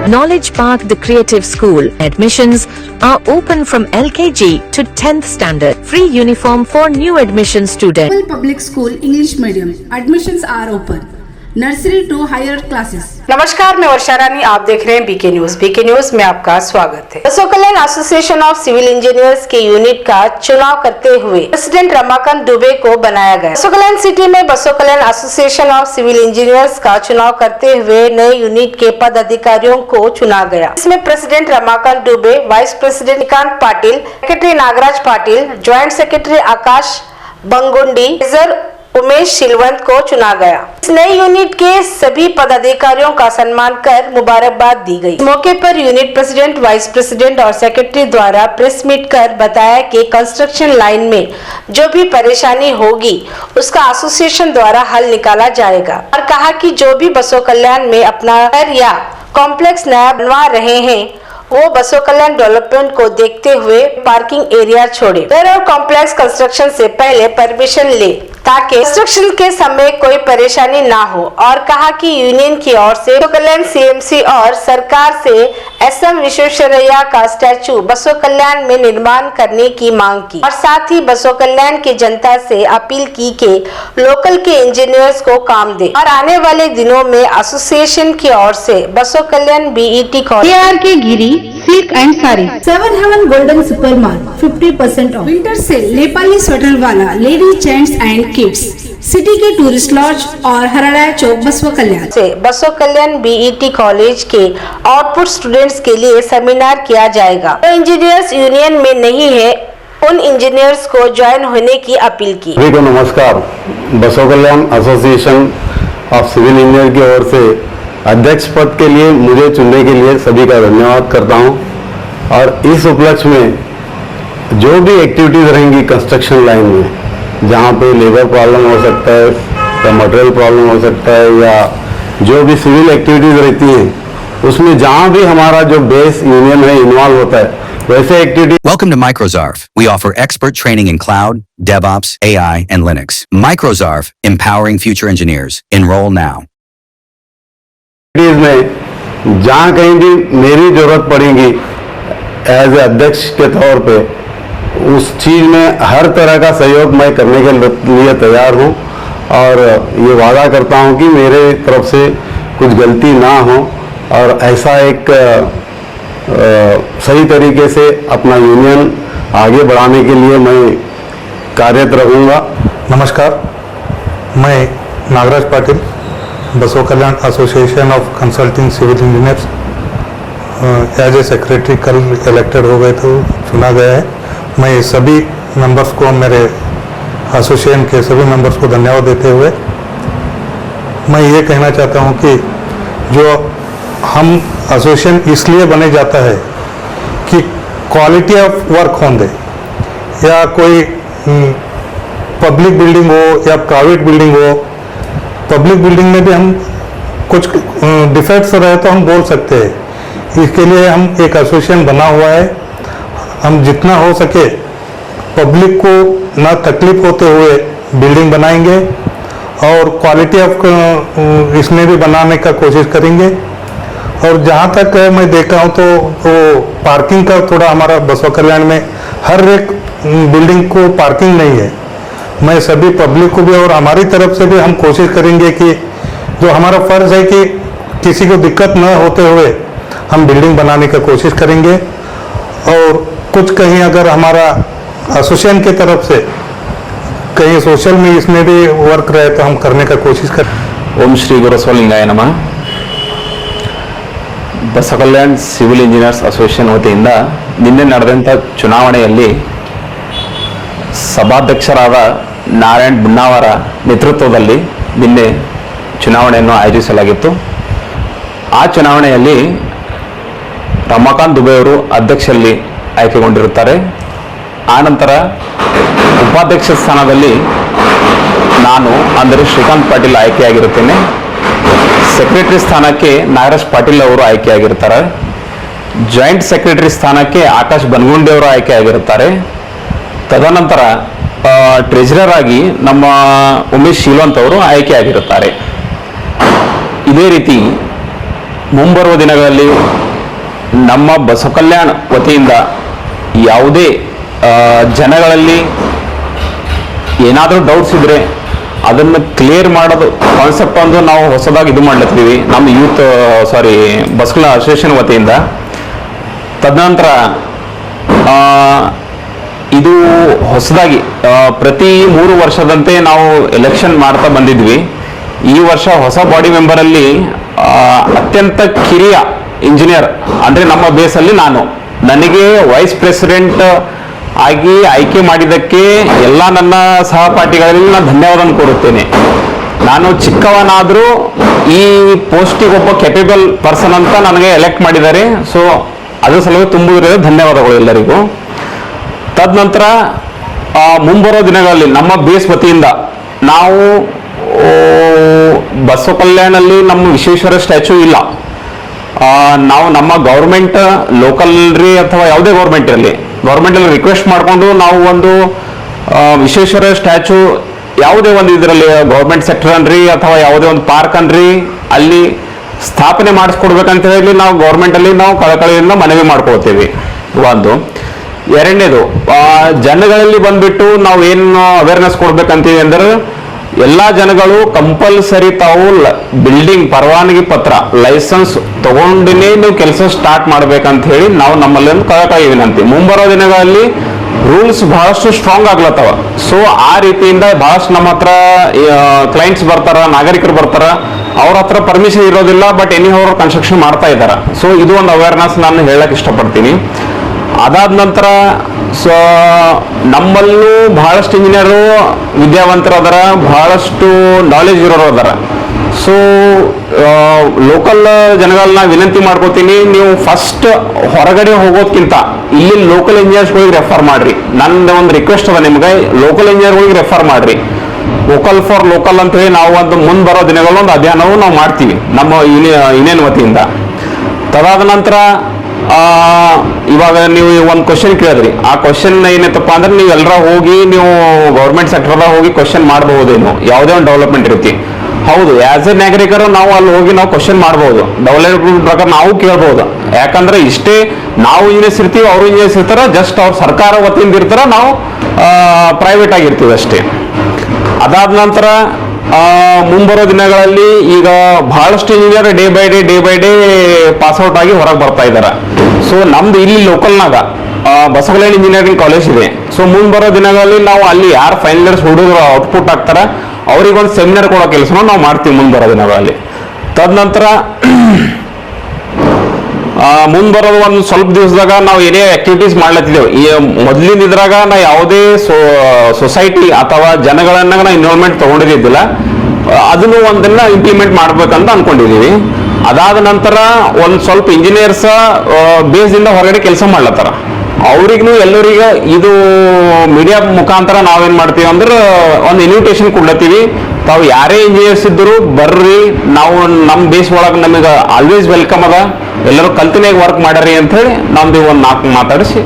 Knowledge Park, the creative school. Admissions are open from LKG to 10th standard. Free uniform for new admission students. Public School English Medium. Admissions are open. Nursery to higher classes. नमस्कार, मैं वर्षा रानी, आप देख रहे हैं BK news. BK news में आपका स्वागत है। बसों कल्याण एसोसिएशन ऑफ सिविल इंजीनियर्स के यूनिट का चुनाव करते हुए प्रेसिडेंट रमाकांत दुबे को बनाया गया। बसों कल्याण सिटी में बसों कल्याण एसोसिएशन ऑफ सिविल इंजीनियर्स का चुनाव करते हुए नए यूनिट के पद अधिकारियों को चुना गया। इसमें president Ramakant Dubey, vice president Shrikant Patil, secretary Nagraj Patil, joint secretary Akash Bangundi, Umesh Silwant को चुना गया। इस नए यूनिट के सभी पदाधिकारियों का सम्मान कर मुबारकबाद दी गई। इस मौके per unit president, vice president और सेक्रेटरी द्वारा प्रेस मीट कर बताया कि कंस्ट्रक्शन लाइन में जो भी परेशानी होगी उसका एसोसिएशन द्वारा हल निकाला जाएगा और कहा कि जो भी बसों कल्याण में अपना घर या कॉम्प्लेक्स नया बनवा रहे हैं वो बसों कल्याण डेवलपमेंट को देखते हुए पार्किंग एरिया छोड़े। घर और कॉम्प्लेक्स कंस्ट्रक्शन से पहले परमिशन ले ताकि कंस्ट्रक्शन के समय कोई परेशानी ना हो और कहा कि यूनियन की ओर से बसों कल्याण सीएमसी और सरकार से एसएम विश्वेश्वरैया का स्टैचू बसों कल्याण में निर्माण करने की मांग की और साथ ही बसों कल्याण की जनता से अपील की कि लोकल के इंजीनियर्स को काम दे और आने वाले दिनों में एसोसिएशन की ओर से बसों कल्याण बीईटी कॉलेज के Giri silk and sari, 7 heaven golden super mall 50% off, winter sale Nepali sweater वाला, lady gents and kids, city के टूरिस्ट लॉज और हराड़ा चौक बसों कल्याण से बसों कल्याण बीईटी कॉलेज के आउटपुट स्टूडेंट्स के लिए सेमिनार किया जाएगा। तो इंजीनियर्स यूनियन में नहीं है उन इंजीनियर्स को ज्वाइन होने की अपील की। सभी को नमस्कार। बसों कल्याण एसोसिएशन ऑफ सिविल इंजीनियर की ओर से अध्यक्ष पद के लिए मुझे चुनने के लिए सभी का धन्यवाद करता हूं और इस उपलक्ष्य में जो भी एक्टिविटीज रहेंगी कंस्ट्रक्शन लाइन में, जहां पे लेबर प्रॉब्लम हो सकता है या मटेरियल प्रॉब्लम हो सकता है या जो भी सिविल एक्टिविटीज रहती हैं उसमें जहां भी हमारा जो बेस यूनियन है इन्वॉल्व होता है वैसे activity. Welcome to Microzarf. We offer expert training in cloud, DevOps, AI, and Linux. Microzarf, empowering future engineers. Enroll now. में जहाँ कहीं भी मेरी जरूरत पड़ेगी एज ए अध्यक्ष के तौर पे उस चीज़ में हर तरह का सहयोग मैं करने के लिए तैयार हूँ और ये वादा करता हूँ कि मेरे तरफ से कुछ गलती ना हो और ऐसा एक सही तरीके से अपना यूनियन आगे बढ़ाने के लिए मैं कार्यरत रहूँगा। नमस्कार, मैं Nagraj Patil, Basavakalyan association of consulting civil engineers as a secretary कल इलेक्टेड हो गए थे, चुना गया है। मैं सभी मेंबर्स को, मेरे एसोसिएशन के सभी मेंबर्स को धन्यवाद देते हुए मैं ये कहना चाहता हूँ कि जो हम एसोसिएशन इसलिए बने जाता है कि क्वालिटी ऑफ वर्क होने दे, या कोई पब्लिक बिल्डिंग हो या प्राइवेट बिल्डिंग हो। पब्लिक बिल्डिंग में भी हम कुछ डिफेक्ट्स रहे तो हम बोल सकते हैं, इसके लिए हम एक एसोसिएशन बना हुआ है। हम जितना हो सके पब्लिक को ना तकलीफ होते हुए बिल्डिंग बनाएंगे और क्वालिटी ऑफ इसमें भी बनाने का कोशिश करेंगे। और जहाँ तक मैं देखा हूँ तो पार्किंग का थोड़ा हमारा बसों कल्याण में हर एक बिल्डिंग को पार्किंग नहीं है। मैं सभी पब्लिक को भी और हमारी तरफ से भी हम कोशिश करेंगे कि जो हमारा फर्ज है कि किसी को दिक्कत न होते हुए हम बिल्डिंग बनाने का कोशिश करेंगे। और कुछ कहीं अगर हमारा एसोसिएशन की तरफ से कहीं सोशल में इसमें भी वर्क रहे तो हम करने का कोशिश करें। ओम श्री गुरुस्वलिंगाय नमः। Basava Kalyan civil engineers association ವತಿಯಿಂದ ನಿನ್ನೆ ನಡೆದಂಥ ಚುನಾವಣೆಯಲ್ಲಿ ಸಭಾಧ್ಯಕ್ಷರಾದ ನಾರಾಯಣ್ ಬುಣ್ಣಾವರ ನೇತೃತ್ವದಲ್ಲಿ ನಿನ್ನೆ ಚುನಾವಣೆಯನ್ನು ಆಯೋಜಿಸಲಾಗಿತ್ತು। ಆ ಚುನಾವಣೆಯಲ್ಲಿ ರಮಾಕಾಂತ್ ದುಬೆ ಅವರು ಅಧ್ಯಕ್ಷರಲ್ಲಿ ಆಯ್ಕೆಗೊಂಡಿರುತ್ತಾರೆ। ಆನಂತರ ಉಪಾಧ್ಯಕ್ಷ ಸ್ಥಾನದಲ್ಲಿ ನಾನು ಅಂದರೆ ಶ್ರೀಕಾಂತ್ ಪಾಟೀಲ್ ಆಯ್ಕೆಯಾಗಿರುತ್ತೇನೆ। ಸೆಕ್ರೆಟರಿ ಸ್ಥಾನಕ್ಕೆ ನಾಗರಾಜ್ ಪಾಟೀಲ್ ಅವರು ಆಯ್ಕೆಯಾಗಿರ್ತಾರೆ। ಜಾಯಿಂಟ್ ಸೆಕ್ರೆಟರಿ ಸ್ಥಾನಕ್ಕೆ ಆಕಾಶ್ ಬನ್ಗುಂಡಿ ಅವರು ಆಯ್ಕೆಯಾಗಿರುತ್ತಾರೆ। ತದನಂತರ ಟ್ರೆಜರರ್ ಆಗಿ ನಮ್ಮ ಉಮೇಶ್ ಸಿಲ್ವಂತ್ ಅವರು ಆಯ್ಕೆಯಾಗಿರುತ್ತಾರೆ। ಇದೇ ರೀತಿ ಮುಂಬರುವ ದಿನಗಳಲ್ಲಿ ನಮ್ಮ ಬಸವ ಕಲ್ಯಾಣ ವತಿಯಿಂದ ಯಾವುದೇ ಜನಗಳಲ್ಲಿ ಏನಾದರೂ ಡೌಟ್ಸ್ ಇದ್ರೆ ಅದನ್ನು ಕ್ಲಿಯರ್ ಮಾಡೋದು ಕಾನ್ಸೆಪ್ಟ್ ಒಂದು ನಾವು ಹೊಸದಾಗಿ ಇದು ಮಾಡ್ಲತ್ತೀವಿ ನಮ್ಮ ಬಸವ ಕಲ್ಯಾಣ ಅಸೋಸಿಯೇಷನ್ ವತಿಯಿಂದ. ತದನಂತರ ಇದು ಹೊಸದಾಗಿ ಪ್ರತಿ 3 ವರ್ಷದಂತೆ ನಾವು ಎಲೆಕ್ಷನ್ ಮಾಡ್ತಾ ಬಂದಿದ್ವಿ. ಈ ವರ್ಷ ಹೊಸ ಬಾಡಿ ಮೆಂಬರಲ್ಲಿ ಅತ್ಯಂತ ಕಿರಿಯ ಇಂಜಿನಿಯರ್ ಅಂದರೆ ನಮ್ಮ ಬೇಸಲ್ಲಿ ನನಗೆ ವೈಸ್ ಪ್ರೆಸಿಡೆಂಟ್ ಆಗಿ ಆಯ್ಕೆ ಮಾಡಿದ್ದಕ್ಕೆ ಎಲ್ಲ ನನ್ನ ಸಹಪಾಠಿಗಳಲ್ಲಿ ನಾನು ಧನ್ಯವಾದ ಕೋರುತ್ತೇನೆ. ನಾನು ಚಿಕ್ಕವನಾದರೂ ಈ ಪೋಸ್ಟಿಗೆ ಒಬ್ಬ ಕೆಪೇಬಲ್ ಪರ್ಸನ್ ಅಂತ ನನಗೆ ಎಲೆಕ್ಟ್ ಮಾಡಿದ್ದಾರೆ. ಸೊ ಅದರ ಸಲುವಾಗಿ ತುಂಬ ಧನ್ಯವಾದಗಳು ಎಲ್ಲರಿಗೂ. ತದನಂತರ ಮುಂಬರೋ ದಿನಗಳಲ್ಲಿ ನಮ್ಮ ಬೇಸ್ ವತಿಯಿಂದ ನಾವು ಬಸವ ಕಲ್ಯಾಣಲ್ಲಿ ನಮ್ಮ ವಿಶ್ವೇಶ್ವರ ಸ್ಟ್ಯಾಚ್ಯೂ ಇಲ್ಲ. ನಾವು ನಮ್ಮ ಗೌರ್ಮೆಂಟ್ ಲೋಕಲ್ ರೀ ಅಥವಾ ಯಾವುದೇ ಗೌರ್ಮೆಂಟ್ ಇರಲಿ ಗೌರ್ಮೆಂಟಲ್ಲಿ ರಿಕ್ವೆಸ್ಟ್ ಮಾಡಿಕೊಂಡು ನಾವು ಒಂದು ವಿಶ್ವೇಶ್ವರ ಸ್ಟ್ಯಾಚ್ಯೂ ಯಾವುದೇ ಒಂದು ಇದರಲ್ಲಿ ಗೌರ್ಮೆಂಟ್ ಸೆಕ್ಟರ್ ಅನ್ರಿ ಅಥವಾ ಯಾವುದೇ ಒಂದು ಪಾರ್ಕ್ ಅನ್ರಿ ಅಲ್ಲಿ ಸ್ಥಾಪನೆ ಮಾಡಿಸ್ಕೊಡ್ಬೇಕಂತ ಹೇಳಿ ನಾವು ಗೌರ್ಮೆಂಟಲ್ಲಿ ನಾವು ಕಳಕಳಿಯಿಂದ ಮನವಿ ಮಾಡ್ಕೊಳ್ತೇವೆ. ಒಂದು ಎರಡನೇದು ಜನಗಳಲ್ಲಿ ಬಂದ್ಬಿಟ್ಟು ನಾವು ಏನು ಅವೇರ್ನೆಸ್ ಕೊಡ್ಬೇಕಂತೀವಿ ಅಂದ್ರೆ ಎಲ್ಲ ಜನಗಳು ಕಂಪಲ್ಸರಿ ತಾವು ಬಿಲ್ಡಿಂಗ್ ಪರವಾನಗಿ ಪತ್ರ ಲೈಸೆನ್ಸ್ ತಗೊಂಡಿನೇ ನೀವು ಕೆಲಸ ಸ್ಟಾರ್ಟ್ ಮಾಡ್ಬೇಕಂತ ಹೇಳಿ ನಾವು ನಮ್ಮಲ್ಲಿ ಒಂದು ಕಳಕಳಿ ವಿನಂತಿ. ಮುಂಬರೋ ದಿನಗಳಲ್ಲಿ ರೂಲ್ಸ್ ಬಹಳಷ್ಟು ಸ್ಟ್ರಾಂಗ್ ಆಗ್ಲತ್ತವ. ಸೊ ಆ ರೀತಿಯಿಂದ ಬಹಳಷ್ಟು ನಮ್ಮ ಹತ್ರ ಕ್ಲೈಂಟ್ಸ್ ಬರ್ತಾರ, ನಾಗರಿಕರು ಬರ್ತಾರ, ಅವ್ರ ಹತ್ರ ಪರ್ಮಿಷನ್ ಇರೋದಿಲ್ಲ, ಬಟ್ ಅವರು ಕನ್ಸ್ಟ್ರಕ್ಷನ್ ಮಾಡ್ತಾ ಇದ್ದಾರೆ. ಸೊ ಇದು ಒಂದು ಅವೇರ್ನೆಸ್ ನಾನು ಹೇಳಕ್ ಇಷ್ಟಪಡ್ತೀನಿ. ಅದಾದ ನಂತರ ನಮ್ಮಲ್ಲೂ ಬಹಳಷ್ಟು ಇಂಜಿನಿಯರು ವಿದ್ಯಾವಂತರು ಅದರ, ಬಹಳಷ್ಟು ನಾಲೆಜ್ ಇರೋರು ಅದರ. ಸೊ ಲೋಕಲ್ ಜನಗಳನ್ನ ವಿನಂತಿ ಮಾಡ್ಕೋತೀನಿ, ನೀವು ಫಸ್ಟ್ ಹೊರಗಡೆ ಹೋಗೋದ್ಕಿಂತ ಇಲ್ಲಿ ಲೋಕಲ್ ಇಂಜಿನಿಯರ್ಸ್ಗಳಿಗೆ ರೆಫರ್ ಮಾಡ್ರಿ. ನನ್ನ ಒಂದು ರಿಕ್ವೆಸ್ಟ್ ಅದ ನಿಮ್ಗೆ, ಲೋಕಲ್ ಇಂಜಿನಿಯರ್ಗಳಿಗೆ ರೆಫರ್ ಮಾಡ್ರಿ. ವೋಕಲ್ ಫಾರ್ ಲೋಕಲ್ ಅಂತ ಹೇಳಿ ನಾವು ಒಂದು ಮುಂದೆ ಬರೋ ದಿನಗಳು ಒಂದು ಅಧ್ಯಯನವು ನಾವು ಮಾಡ್ತೀವಿ ನಮ್ಮ ಯೂನಿಯನ್ ವತಿಯಿಂದ. ತದಾದ ನಂತರ ಇವಾಗ ನೀವು ಒಂದು ಕ್ವಶನ್ ಕೇಳಿದ್ರಿ, ಆ ಕ್ವಶನ್ ಏನೈತಪ್ಪ ಅಂದ್ರೆ ನೀವು ಎಲ್ಲರ ಹೋಗಿ ನೀವು ಗೌರ್ಮೆಂಟ್ ಸೆಕ್ಟರ್ದಾಗ ಹೋಗಿ ಕ್ವಶನ್ ಮಾಡಬಹುದೇನು, ಯಾವುದೇ ಒಂದು ಡೆವಲಪ್ಮೆಂಟ್ ಇರುತ್ತೆ. ಹೌದು, ಆಸ್ ಎ ನಾಗರಿಕರು ನಾವು ಅಲ್ಲಿ ಹೋಗಿ ನಾವು ಕ್ವಶನ್ ಮಾಡಬಹುದು, ಡೆವಲಪ್ಮೆಂಟ್ ಪ್ರಕಾರ ನಾವು ಕೇಳ್ಬಹುದು. ಯಾಕಂದ್ರೆ ಇಷ್ಟೇ ನಾವು ಇಂಜಿನಿಯರ್ಸ್ ಇರ್ತೀವಿ, ಅವರು ಇಂಜಿನಿಯರ್ಸ್ ಇರ್ತಾರ, ಜಸ್ಟ್ ಅವ್ರ ಸರ್ಕಾರ ವತಿಯಿಂದ ಇರ್ತಾರ, ನಾವು ಪ್ರೈವೇಟ್ ಆಗಿರ್ತೀವಿ ಅಷ್ಟೇ. ಅದಾದ ನಂತರ ಮುಂಬರೋ ದಿನಗಳಲ್ಲಿ ಈಗ ಬಹಳಷ್ಟು engineer day by day pass out ಆಗಿ ಹೊರಗೆ ಬರ್ತಾ ಇದ್ದಾರೆ. ಸೊ ನಮ್ದು ಇಲ್ಲಿ ಲೋಕಲ್ನಾಗ ಬಸವ ಕಲ್ಯಾಣ ಇಂಜಿನಿಯರಿಂಗ್ ಕಾಲೇಜ್ ಇದೆ. ಸೊ ಮುಂಬರೋ ದಿನಗಳಲ್ಲಿ ನಾವು ಅಲ್ಲಿ ಯಾರು ಫೈನಲ್ ಇಯರ್ಸ್ ಹುಡುಗರು ಔಟ್ಪುಟ್ ಆಗ್ತಾರೆ ಅವ್ರಿಗೊಂದು ಸೆಮಿನಾರ್ ಕೊಡೋ ಕೆಲಸನ ನಾವು ಮಾಡ್ತೀವಿ ಮುಂಬರೋ ದಿನಗಳಲ್ಲಿ. ತದನಂತರ ಮುಂಬರೋದು ಒಂದು ಸ್ವಲ್ಪ ದಿವಸದಾಗ ನಾವು ಏನೇ ಆಕ್ಟಿವಿಟೀಸ್ ಮಾಡ್ಲತ್ತಿದ್ದೇವೆ. ಈ ಮೊದಲಿನ ಇದ್ರಾಗ ನಾ ಯಾವುದೇ ಸೊಸೈಟಿ ಅಥವಾ ಜನಗಳನ್ನ ನಾ ಇನ್ವಾಲ್ವ್ಮೆಂಟ್ ತಗೊಂಡಿದ್ದಿಲ್ಲ, ಅದನ್ನು ಒಂದನ್ನ ಇಂಪ್ಲಿಮೆಂಟ್ ಮಾಡ್ಬೇಕಂತ ಅನ್ಕೊಂಡಿದೀವಿ. ಅದಾದ ನಂತರ ಒಂದು ಸ್ವಲ್ಪ ಇಂಜಿನಿಯರ್ಸ್ ಬೇಸ್ದಿಂದ ಹೊರಗಡೆ ಕೆಲಸ ಮಾಡ್ಲತ್ತಾರ, ಅವ್ರಿಗೂ ಎಲ್ಲರಿಗೂ ಇದು ಮೀಡಿಯಾ ಮುಖಾಂತರ ನಾವೇನ್ ಮಾಡ್ತೀವಿ ಅಂದ್ರೆ ಒಂದು ಇನ್ವಿಟೇಷನ್ ಕೊಡ್ಲತ್ತೀವಿ. ತಾವು ಯಾರೇ ಇಂಜಿನಿಯರ್ಸ್ ಇದ್ರು ಬರ್ರಿ, ನಾವು ನಮ್ಮ ಬೇಸ್ ಒಳಗೆ ನಮಗೆ ಆಲ್ವೇಸ್ ವೆಲ್ಕಮ್ ಅದ, ಎಲ್ಲರೂ ಕಲ್ತಿನಾಗ ವರ್ಕ್ ಮಾಡ್ರಿ ಅಂತ ಹೇಳಿ ನಮ್ದು ಒಂದು 4 ಮಾತಾಡಿಸಿ